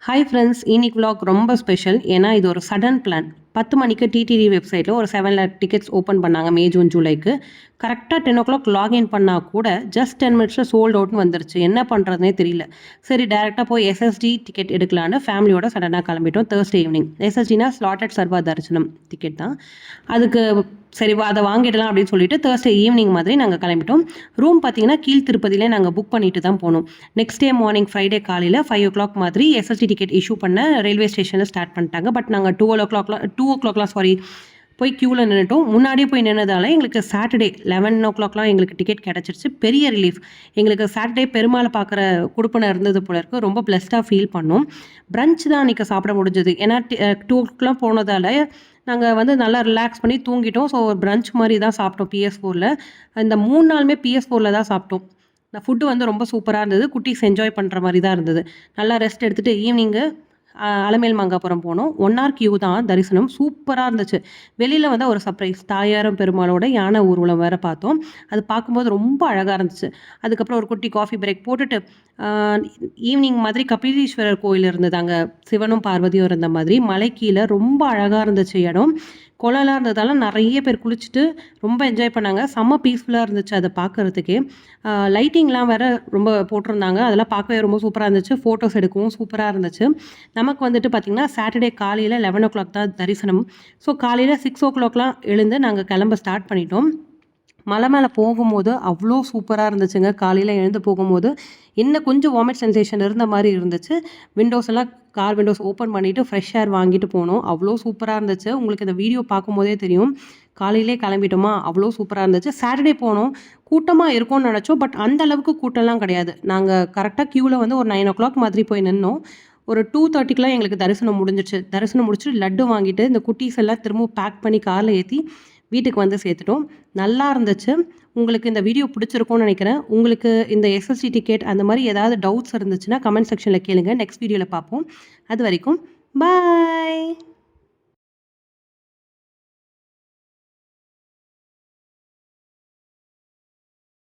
Hi friends, இன்னைக்கு vlog ரொம்ப special. ஏன்னா இது ஒரு சடன் பிளான். 10 மணிக்கு டிடிடி வெப்சைட்டில் ஒரு 7 லேக் டிக்கெட்ஸ் ஓப்பன் பண்ணாங்க மே ஜூன் ஜூலைக்கு. கரெக்டாக 10 o'clock லாகின் பண்ணால் கூட ஜஸ்ட் 10 மினிட்ஸில் சோல்ட் அவுட்னு வந்துருச்சு. என்ன பண்ணுறதுனே தெரியல. சரி, டேரெக்டாக போய் எஸ்எஸ்டி டிக்கெட் எடுக்கலான்னு ஃபேமிலியோட சடனாக கிளம்பிட்டோம். Thursday evening. எஸ்எஸ்டினா ஸ்லாட்டட் சர்வா தரிசனம் டிக்கெட் தான். அதுக்கு சரி அதை வாங்கிடலாம் அப்படின்னு சொல்லிட்டு தேர்ஸ்டே ஈவினிங் மாதிரி நாங்கள் கிளம்பிட்டோம். ரூம் பார்த்தீங்கன்னா கீழ் திருப்பதியிலே நாங்கள் புக் பண்ணிட்டு தான் போனோம். நெக்ஸ்ட் டே மார்னிங் ஃப்ரைடே காலையில் 5 o'clock மாதிரி எஸ்எஸ்டி டிக்கெட் இஷ்யூ பண்ண ரயில்வே ஸ்டேஷனில் ஸ்டார்ட் பண்ணிட்டாங்க. பட் நாங்கள் 2 o'clockலாம் போய் க்யூவில் நின்றுட்டோம். முன்னாடியே போய் நின்னதால எங்களுக்கு சாட்டர்டே 11 o'clockலாம் எங்களுக்கு டிக்கெட் கிடச்சிருச்சு. பெரிய ரிலீஃப். எங்களுக்கு சாட்டர்டே பெருமாளை பார்க்குற குடுப்பனை இருந்தது போல இருக்கு. ரொம்ப பிளஸ்டாக ஃபீல் பண்ணோம். பிரஞ்ச் தான் அன்றைக்கி சாப்பிட முடிஞ்சது. ஏன்னா 2 போனதால் நாங்கள் நல்லா ரிலாக்ஸ் பண்ணி தூங்கிட்டோம். ஸோ பிரஞ்ச் மாதிரி தான் சாப்பிட்டோம் PS4ல். இந்த 3 நாளுமே PS4ல் தான் சாப்பிட்டோம். இந்த ஃபுட்டு ரொம்ப சூப்பராக இருந்தது. குட்டீஸ் என்ஜாய் பண்ணுற மாதிரி தான் இருந்தது. நல்லா ரெஸ்ட் எடுத்துகிட்டு ஈவினிங்கு அலமேல் மங்காபுரம் போனோம். 1 hour கியூ தான் தரிசனம். சூப்பராக இருந்துச்சு. வெளியில் ஒரு சர்ப்ரைஸ். தாயாரும் பெருமாளோட யானை ஊர்வலம் வேறு பார்த்தோம். அது பார்க்கும்போது ரொம்ப அழகாக இருந்துச்சு. அதுக்கப்புறம் ஒரு குட்டி காஃபி பிரேக் போட்டுட்டு ஈவினிங் மாதிரி கபிலீஸ்வரர் கோயில் இருந்தது. அங்கே சிவனும் பார்வதியும் இருந்த மாதிரி மலை கீழே ரொம்ப அழகாக இருந்துச்சு இடம். குளம்லாம் இருந்ததால நிறைய பேர் குளிச்சுட்டு ரொம்ப என்ஜாய் பண்ணாங்க. செம்ம பீஸ்ஃபுல்லாக இருந்துச்சு அதை பார்க்குறதுக்கே. லைட்டிங்லாம் வேறு ரொம்ப போட்டிருந்தாங்க. அதெல்லாம் பார்க்கவே ரொம்ப சூப்பராக இருந்துச்சு. ஃபோட்டோஸ் எடுக்கவும் சூப்பராக இருந்துச்சு. நமக்கு பார்த்திங்கன்னா சாட்டர்டே காலையில் 11 o'clock தான் தரிசனம். ஸோ காலையில் 6 o'clockலாம் எழுந்து நாங்கள் கிளம்ப ஸ்டார்ட் பண்ணிட்டோம். மலை மேலே போகும்போது அவ்வளோ சூப்பராக இருந்துச்சுங்க. காலையில் எழுந்து போகும்போது இன்னும் கொஞ்சம் வாமிட் சென்சேஷன் இருந்த மாதிரி இருந்துச்சு. விண்டோஸ் எல்லாம் கார் விண்டோஸ் ஓப்பன் பண்ணிவிட்டு ஃப்ரெஷ் ஏர் வாங்கிட்டு போனோம். அவ்வளோ சூப்பராக இருந்துச்சு. உங்களுக்கு இந்த வீடியோ பார்க்கும்போதே தெரியும். காலையிலே கிளம்பிட்டோமா, அவ்வளோ சூப்பராக இருந்துச்சு. சாட்டர்டே போனோம். கூட்டமாக இருக்கும்னு நினச்சோம். பட் அந்த அளவுக்கு கூட்டம்லாம் கிடையாது. நாங்கள் கரெக்டாக க்யூவில் ஒரு 9 o'clock மாதிரி போய் நின்னோம். ஒரு 2:30க்குலாம் எங்களுக்கு தரிசனம் முடிஞ்சிச்சு. தரிசனம் முடிச்சுட்டு லட்டு வாங்கிட்டு இந்த குட்டீஸ் எல்லாம் திரும்பவும் பேக் பண்ணி காரில் ஏற்றி வீட்டுக்கு சேர்த்துட்டோம். நல்லா இருந்துச்சு. உங்களுக்கு இந்த வீடியோ பிடிச்சிருக்கும்னு நினைக்கிறேன். உங்களுக்கு இந்த எஸ்எஸ்டி டிக்கெட் அந்த மாதிரி ஏதாவது டவுட்ஸ் இருந்துச்சுன்னா கமெண்ட் செக்ஷனில் கேளுங்க. நெக்ஸ்ட் வீடியோவில் பார்ப்போம். அது வரைக்கும் பாய்.